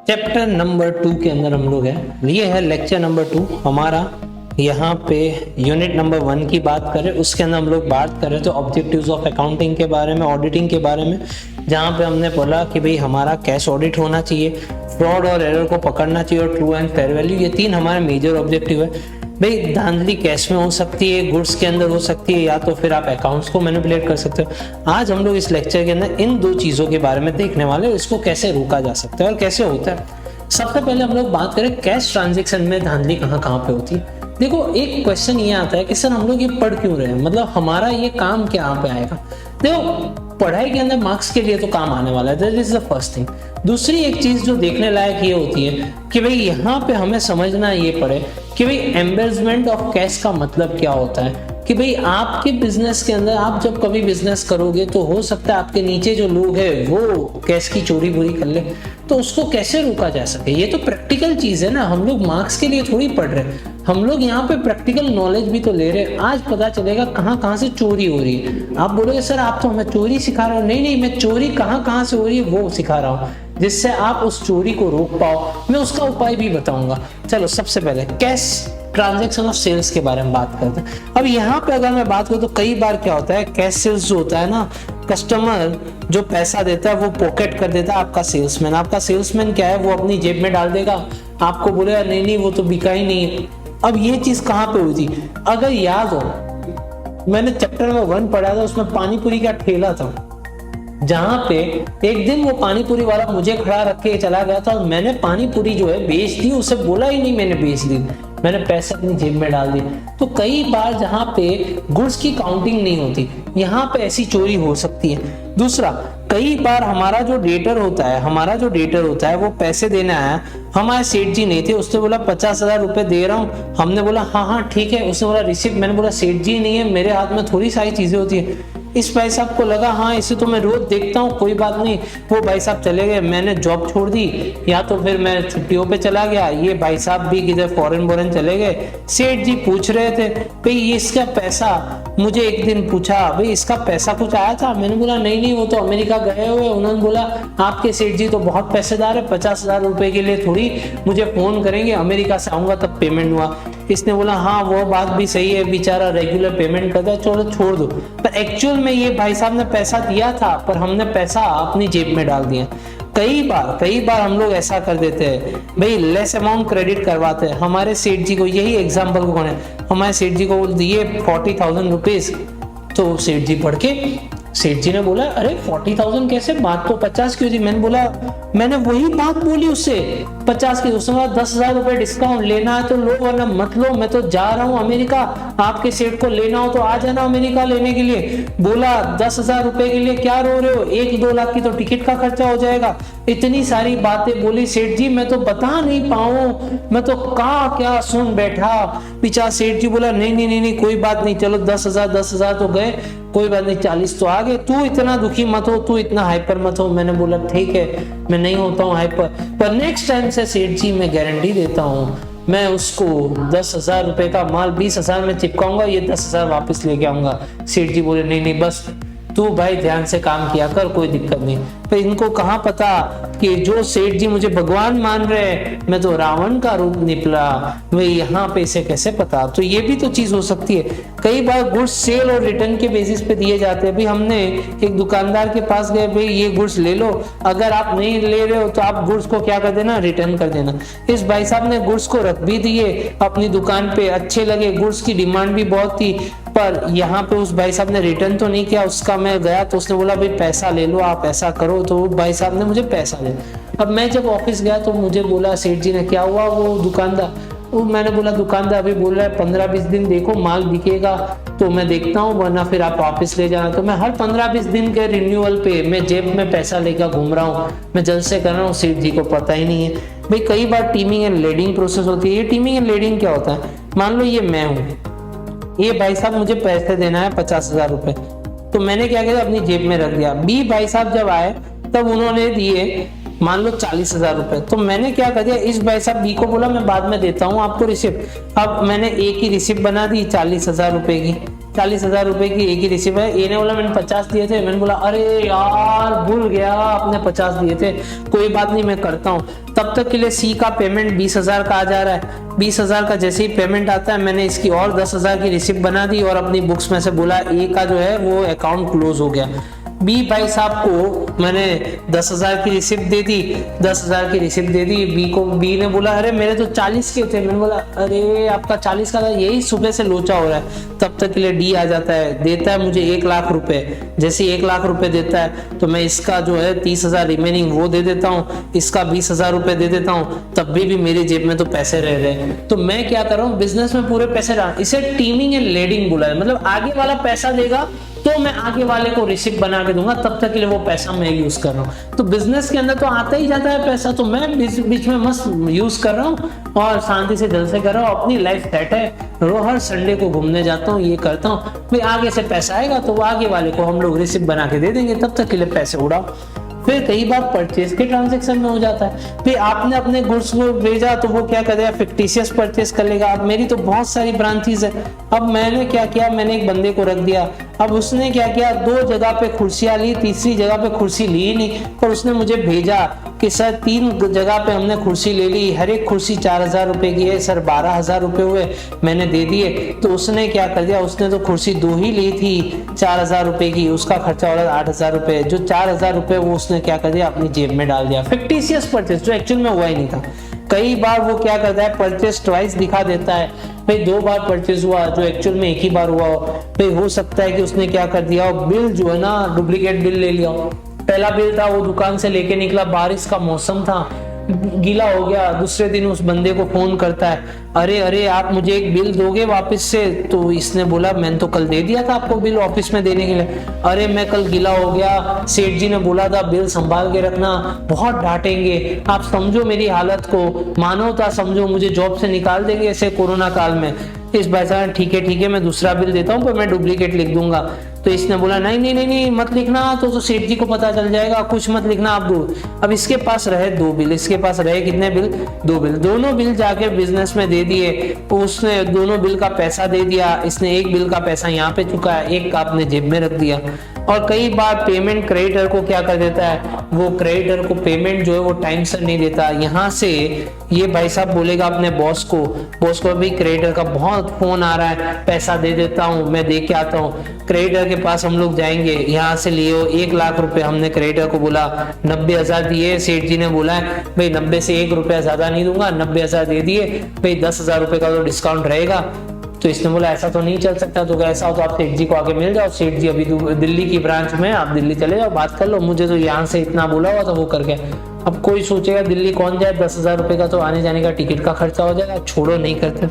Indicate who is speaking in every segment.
Speaker 1: Chapter number 2 के अंदर हम लोग हैं। ये है लेक्चर नंबर 2 हमारा। यहाँ पे यूनिट नंबर 1 की बात करें, उसके अंदर हम लोग बात करें तो ऑब्जेक्टिव्स ऑफ अकाउंटिंग के बारे में, ऑडिटिंग के बारे में, जहाँ पे हमने बोला कि भाई हमारा कैश ऑडिट होना चाहिए, फ्रॉड और एरर को पकड़ना चाहिए और ट्रू एंड फेयर वैल्यू, ये 3 हमारे मेजर ऑब्जेक्टिव है। भाई धांधली कैश में हो सकती है, गुड्स के अंदर हो सकती है, या तो फिर आप अकाउंट्स को मैनिपुलेट कर सकते हो। आज हम लोग इस लेक्चर के अंदर इन 2 चीज़ों के बारे में देखने वाले हैं, इसको कैसे रोका जा सकता है और कैसे होता है। सबसे पहले हम लोग बात करें कैश ट्रांजेक्शन में धांधली कहाँ कहाँ पे होती है। देखो एक क्वेश्चन ये आता है कि सर हम लोग ये पढ़ क्यों रहे हैं, मतलब हमारा ये काम क्या पे आएगा। देखो पढ़ाई के अंदर मार्क्स के लिए तो काम आने वाला है, that is the first thing. दूसरी एक चीज जो देखने लायक ये होती है कि भाई यहाँ पे हमें समझना ये पड़े कि भाई एम्बेजमेंट ऑफ कैश का मतलब क्या होता है। कि भाई आपके बिजनेस के अंदर आप जब कभी बिजनेस करोगे तो हो सकता है आपके नीचे जो लोग हैं वो कैश की चोरी बुरी कर ले, तो उसको कैसे रोका जा सके। ये तो प्रैक्टिकल चीज है ना, हम लोग मार्क्स के लिए थोड़ी पढ़ रहे हैं, हम लोग यहाँ पे प्रैक्टिकल नॉलेज भी तो ले रहे हैं। आज पता चलेगा कहाँ कहाँ से चोरी हो रही है। आप बोलोगे सर आप तो हमें चोरी सिखा रहे हो। नहीं नहीं, मैं चोरी कहाँ कहाँ से हो रही है वो सिखा रहा हूँ, जिससे आप उस चोरी को रोक पाओ। मैं उसका उपाय भी बताऊंगा। चलो सबसे पहले कैश ट्रांजैक्शन ऑफ सेल्स के बारे में बात करते हैं। अब यहाँ पे अगर मैं बात करूँ तो कई बार क्या होता है, कैश सेल्स जो होता है ना, कस्टमर जो पैसा देता है वो पॉकेट कर देता है आपका सेल्समैन। आपका सेल्समैन क्या है, वो अपनी जेब में डाल देगा, आपको बोलेगा नहीं नहीं वो तो बिका ही नहीं है। अब ये चीज कहाँ पे हुई थी, अगर याद हो मैंने चैप्टर में 1 पढ़ा था, उसमें पानीपुरी का ठेला था, जहां पे एक दिन वो पानीपुरी वाला मुझे खड़ा रख के चला गया था और मैंने पानीपुरी जो है बेच दी। उसे बोला ही नहीं मैंने बेच दी, मैंने पैसे अपनी जेब में डाल दिए। तो कई बार जहां पे गुड्स की काउंटिंग नहीं होती, यहाँ पे ऐसी चोरी हो सकती है। दूसरा, कई बार हमारा जो डेटर होता है वो पैसे देने आया, हमारे सेठ जी नहीं थे, उसने बोला 50,000 रुपए दे रहा हूँ। हमने बोला हाँ हाँ ठीक है। उसने बोला रिसिप्ट, मैंने बोला सेठ जी नहीं है, मेरे हाथ में थोड़ी सारी चीजें होती है। इस भाई साहब को लगा हाँ इसे तो मैं रोज देखता हूँ, कोई बात नहीं। वो भाई साहब चले गए, मैंने जॉब छोड़ दी या तो फिर मैं छुट्टियों पे चला गया, ये भाई साहब भी किधर फॉरेन चले गए। सेठ जी पूछ रहे थे भाई ये इसका पैसा, मुझे एक दिन पूछा भाई इसका पैसा कुछ आया था। मैंने बोला नहीं नहीं वो तो अमेरिका गए हुए। उन्होंने बोला आपके सेठ जी तो बहुत पैसेदार है, 50,000 रुपए के लिए थोड़ी मुझे फोन करेंगे, अमेरिका से आऊंगा तब पेमेंट हुआ। इसने बोला हाँ वो बात भी सही है, बेचारा रेगुलर पेमेंट करता है, चलो छोड़ दो। पर एक्चुअल में ये भाई साहब ने पैसा दिया था, पर हमने पैसा अपनी जेब में डाल दिया। कई बार हम लोग ऐसा कर देते हैं, भाई लेस अमाउंट क्रेडिट करवाते हैं। हमारे सेठ जी को, यही एग्जांपल को है, हमारे सेठ जी को दिए 40,000 रुपीज, तो सेठ जी पढ़ के सेठ जी ने बोला अरे 40,000 कैसे, बात तो 50 की थी। मैंने बोला मैंने वही बात बोली उससे 50 की। उसने बोला 10,000 रुपए डिस्काउंट, लेना है तो लो वरना मत लो, मैं तो जा रहा हूँ अमेरिका, आपके सेठ को लेना हो तो आ जाना अमेरिका लेने के लिए। बोला 10,000 रुपए के लिए क्या रो रहे हो, 1-2 लाख की तो टिकट का खर्चा हो जाएगा। इतनी सारी बातें बोली सेठ जी, मैं तो बता नहीं पाऊं, मैं तो क्या सुन बैठा। बेचारा सेठ जी बोला नहीं नहीं नहीं नहीं कोई बात नहीं, चलो 10,000 तो गए, कोई बात नहीं 40 तो आ गए, तू इतना दुखी मत हो, तू इतना हाइपर मत हो। मैंने बोला ठीक है मैं नहीं होता हूँ हाइपर, पर नेक्स्ट टाइम से सेठ जी मैं गारंटी देता हूँ मैं उसको 10,000 रुपए का माल 20,000 में चिपकाऊंगा, ये 10,000 वापस लेके आऊंगा। सेठ जी बोले नहीं नहीं बस तू भाई ध्यान से काम किया कर, कोई दिक्कत नहीं। तो इनको कहाँ पता कि जो सेठ जी मुझे भगवान मान रहे, मैं तो रावण का रूप निकला, वे यहाँ पे इसे कैसे पता। तो ये भी तो चीज हो सकती है। कई बार गुड्स सेल और रिटर्न के बेसिस पे दिए जाते हैं। भाई हमने एक दुकानदार के पास गए, भाई ये गुड्स ले लो, अगर आप नहीं ले रहे हो तो आप गुड्स को क्या कर देना, रिटर्न कर देना। इस भाई साहब ने गुड्स को रख भी दिए अपनी दुकान पे, अच्छे लगे, गुड्स की डिमांड भी बहुत थी, पर यहाँ पे उस भाई साहब ने रिटर्न तो नहीं किया। उसका मैं गया तो उसने बोला भाई पैसा ले लो, आप ऐसा करो, तो वो भाई साहब ने मुझे पैसा दिया। अब मैं जब ऑफिस गया तो मुझे बोला सेठ जी ने क्या हुआ, वो दुकानदार, वो मैंने बोला दुकानदार अभी बोल रहा है 15-20 दिन देखो माल बिकेगा तो मैं देखता हूँ, वरना फिर आप वापस ले जाना। तो मैं हर 15-20 दिन के रिन्यूअल पे मैं जेब में पैसा लेकर घूम रहा हूँ, मैं जल्द से कर रहा हूँ, सेठ जी को पता ही नहीं है। भाई कई बार टीमिंग एंड लीडिंग प्रोसेस होती है। ये टीमिंग एंड लीडिंग क्या होता है, मान लो ये मैं हूँ, ये भाई साहब मुझे पैसे देना है 50,000 रुपए, तो मैंने क्या किया अपनी जेब में रख दिया। बी भाई साहब जब आए तब उन्होंने दिए मान लो 40,000 रुपए। तो मैंने क्या कर दिया, इस भाई साहब बी को बोला मैं बाद में देता हूँ आपको रिसिप्ट। अब मैंने ए की रिसिप्ट बना दी 40,000 रुपए की, 40,000 रुपए की ए की रिसिप्ट है। ए ने बोला मैंने 50 दिए थे, मैंने बोला अरे यार भूल गया आपने 50 दिए थे, कोई बात नहीं मैं करता हूँ। तब तक के लिए सी का पेमेंट 20,000 का आ जा रहा है। 20,000 का जैसे ही पेमेंट आता है मैंने इसकी और 10,000 की रिसिप्ट बना दी और अपनी बुक्स में से बोला ए का जो है वो अकाउंट क्लोज हो गया। बी भाई साहब को मैंने 10,000 की रिसिप्ट दे दी, 10,000 की रिसिप्ट दे दी बी को। बी ने बोला अरे मेरे तो 40 के थे, मैंने बोला अरे आपका 40 का था, यही सुबह से लोचा हो रहा है। तब तक के लिए डी आ जाता है, देता है मुझे 1 लाख रुपए। जैसे 1 लाख रुपए देता है तो मैं इसका जो है 30,000 रिमेनिंग वो दे देता हूँ, इसका 20,000 रुपए दे देता हूँ, तब भी मेरी जेब में तो पैसे रह रहे हैं। तो मैं क्या कर रहा हूँ, बिजनेस में पूरे पैसे डाल, इसे टीमिंग एंड लीडिंग बोला है। मतलब आगे वाला पैसा देगा तो मैं आगे वाले को रिसिप्ट बना के दूंगा, तब तक के लिए वो पैसा मैं यूज कर रहा हूँ। तो बिजनेस के अंदर तो आता ही जाता है पैसा, तो मैं बीच में मस्त यूज कर रहा हूँ और शांति से जलसे कर रहा हूँ, अपनी लाइफ सेट है। रोज हर संडे को घूमने जाता हूँ, ये करता हूँ भाई। आगे से पैसा आएगा तो वो आगे वाले को हम लोग रिसिप्ट बना के दे देंगे, तब तक के लिए पैसे उड़ाओ। फिर कई बार परचेज के ट्रांजैक्शन में हो जाता है, फिर आपने अपने गुड्स को भेजा तो वो क्या करेगा, फिक्टिशियस परचेज कर लेगा। अब मेरी तो बहुत सारी ब्रांचेज है, अब मैंने क्या किया, मैंने एक बंदे को रख दिया। अब उसने क्या किया, 2 जगह पे कुर्सियां ली, तीसरी जगह पे कुर्सी ली ही नहीं, पर उसने मुझे भेजा कि सर 3 जगह पे हमने कुर्सी ले ली, हर एक कुर्सी 4,000 रुपए की है सर, 12,000 रुपए हुए, मैंने दे दिए। तो उसने क्या कर दिया, उसने तो कुर्सी 2 ही ली थी 4,000 रुपए की, उसका खर्चा हो रहा 8,000 रुपए। जो 4,000 रुपए वो उसने क्या कर दिया, अपनी जेब में डाल दिया। फिक्टिशियस परचेज जो एक्चुअल में हुआ ही नहीं था। कई बार वो क्या करता है, परचेज ट्वाइस दिखा देता है, भाई 2 बार परचेज हुआ जो एक्चुअल में 1 ही बार हुआ हो। भाई हो सकता है कि उसने क्या कर दिया, बिल जो है ना डुप्लीकेट बिल ले लिया। पहला बिल था वो दुकान से लेके निकला, बारिश का मौसम था, गीला हो गया। दूसरे दिन उस बंदे को फोन करता है, अरे आप मुझे एक बिल दोगे वापस से? तो इसने बोला मैंने तो कल दे दिया था आपको बिल ऑफिस में देने के लिए। अरे मैं कल गीला हो गया, सेठ जी ने बोला था बिल संभाल के रखना, बहुत डांटेंगे। आप समझो मेरी हालत को, मानवता समझो, मुझे जॉब से निकाल देंगे ऐसे कोरोना काल में। इस भाई साहब ठीक है मैं दूसरा बिल देता हूँ पर मैं डुप्लीकेट लिख दूंगा। तो इसने बोला नहीं मत लिखना, तो सेठ जी को पता चल जाएगा, कुछ मत लिखना आप दो। अब इसके पास रहे 2 बिल, इसके पास रहे कितने बिल, 2 बिल। दोनों बिल जाके बिजनेस में दे दिए, उसने दोनों बिल का पैसा दे दिया। इसने एक बिल का पैसा यहाँ पे चुका है, एक का अपने जेब में रख दिया। और कई बार पेमेंट क्रेडिटर को क्या कर देता है, वो क्रेडिटर को पेमेंट जो है वो टाइम से नहीं देता। यहाँ से ये भाई साहब बोलेगा अपने बॉस को भी क्रेडिटर का बहुत फोन आ रहा है, पैसा दे देता हूँ, मैं दे के आता हूँ। क्रेडिटर के पास हम लोग जाएंगे, यहाँ से लिए 1 लाख रुपए, हमने क्रेडिटर को बोला 90,000 दिए, सेठ जी ने बोला है भाई 90 से 1 रुपया ज्यादा नहीं दूंगा, 90,000 दे दिए भाई, 10,000 रुपए का तो डिस्काउंट रहेगा। तो इसने बोला ऐसा तो नहीं चल सकता, तो ऐसा हो तो आप सेठ जी को आके मिल जाओ, सेठ जी अभी दिल्ली की ब्रांच में, आप दिल्ली चले जाओ, बात कर लो, मुझे तो यहाँ से इतना बोला हुआ था वो करके। अब कोई सोचेगा दिल्ली कौन जाए, 10,000 रुपए का तो आने जाने का टिकट का खर्चा हो जाएगा, छोड़ो नहीं करते।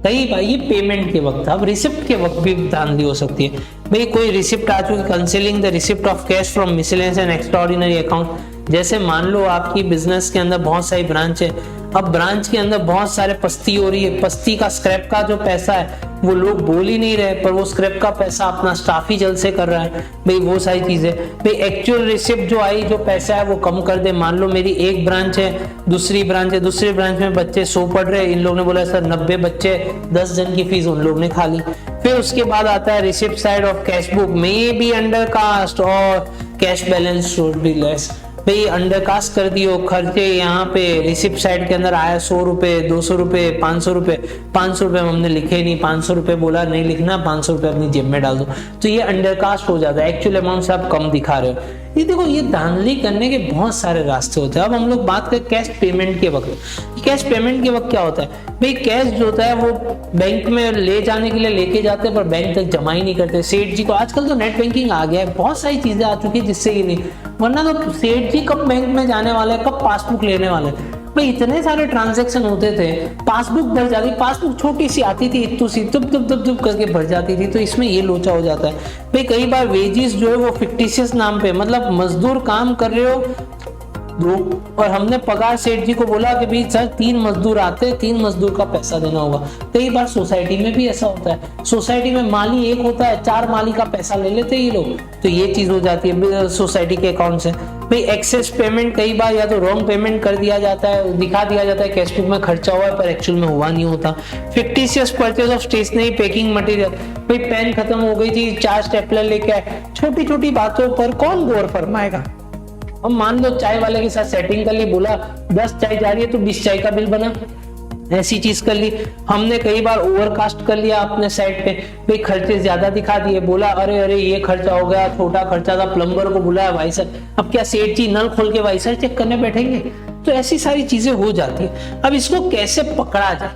Speaker 1: कई बार ये पेमेंट के वक्त, अब रिसिप्ट के वक्त भी धांधली हो सकती है। भाई कोई रिसिप्ट आ चुकी, concealing the receipt of cash from miscellaneous and extraordinary account. जैसे मान लो आपकी बिजनेस के अंदर बहुत सारी ब्रांच है, अब ब्रांच के अंदर बहुत सारे पस्ती हो रही है, पस्ती का स्क्रैप का जो पैसा है वो लोग बोल ही नहीं रहे, पर वो स्क्रैप का पैसा अपना स्टाफ ही जल्द से कर रहा है। भाई वो सारी चीजें, भाई एक्चुअल रिसिप्ट जो आई, जो पैसा है वो कम कर दे। मान लो मेरी एक ब्रांच है, दूसरी ब्रांच में बच्चे 100 पढ़ रहे, इन लोगों ने बोला सर 90 बच्चे, 10 जन की फीस उन लोग ने खा ली। फिर उसके बाद आता है receipt side of cash book, may be undercast और cash balance should be less. भाई अंडरकास्ट कर दियो खर्चे, यहाँ पे रिसिप्ट साइड के अंदर आया 100 रुपए, 200 रुपए, 500 रुपए। 500 रुपए हमने लिखे नहीं, 500 रुपए बोला नहीं लिखना, 500 रुपए अपनी जेब में डाल दो, तो ये अंडरकास्ट हो जाता है, एक्चुअल अमाउंट से आप कम दिखा रहे हो। ये देखो, ये धांधली करने के बहुत सारे रास्ते होते हैं। अब हम लोग बात करें कैश पेमेंट के वक्त। कैश पेमेंट के वक्त क्या होता है, भाई कैश जो होता है वो बैंक में ले जाने के लिए लेके जाते हैं, पर बैंक तक जमा ही नहीं करते। सेठ जी को आजकल तो नेट बैंकिंग आ गया है, बहुत सारी चीजें आ चुकी है जिससे ये नहीं, वरना तो सेठ जी कब बैंक में जाने वाले, कब पासबुक लेने वाले। भाई इतने सारे ट्रांजैक्शन होते थे, पासबुक भर जाती, पासबुक छोटी सी आती थी, इतनी सी तुप करके भर जाती थी, तो इसमें ये लोचा हो जाता है। भाई कई बार वेजेस जो है वो फिक्टिशियस नाम पे, मतलब मजदूर काम कर रहे हो दो, और हमने पगार सेठ जी को बोला कि भाई सर 3 मजदूर आते, 3 मजदूर का पैसा देना होगा। कई बार सोसाइटी में भी ऐसा होता है, सोसाइटी में माली एक होता है, 4 माली का पैसा ले लेते ये लोग, तो ये चीज हो जाती है सोसाइटी के अकाउंट से। भाई एक्सेस पेमेंट कई बार या तो रॉन्ग पेमेंट कर दिया जाता है, दिखा दिया जाता है कैश बुक में खर्चा हुआ है पर एक्चुअल में हुआ नहीं होता। Fictitious purchase of stationery packing material, भाई पेन खत्म हो गई थी, 4 स्टेपलर लेके आए, छोटी छोटी बातों पर कौन गौर फरमाएगा। अब मान लो चाय वाले के साथ सेटिंग कर ली, बोला 10 चाय जा रही है तो 20 चाय का बिल बना, ऐसी चीज कर ली। हमने कई बार ओवरकास्ट कर लिया अपने साइड पे, भाई खर्चे ज्यादा दिखा दिए, बोला अरे अरे ये खर्चा हो गया, छोटा खर्चा था, प्लम्बर को बुलाया वाइसर, अब क्या सेठ जी नल खोल के वाइसर चेक करने बैठेंगे। तो ऐसी सारी चीजें हो जाती है। अब इसको कैसे पकड़ा जाए,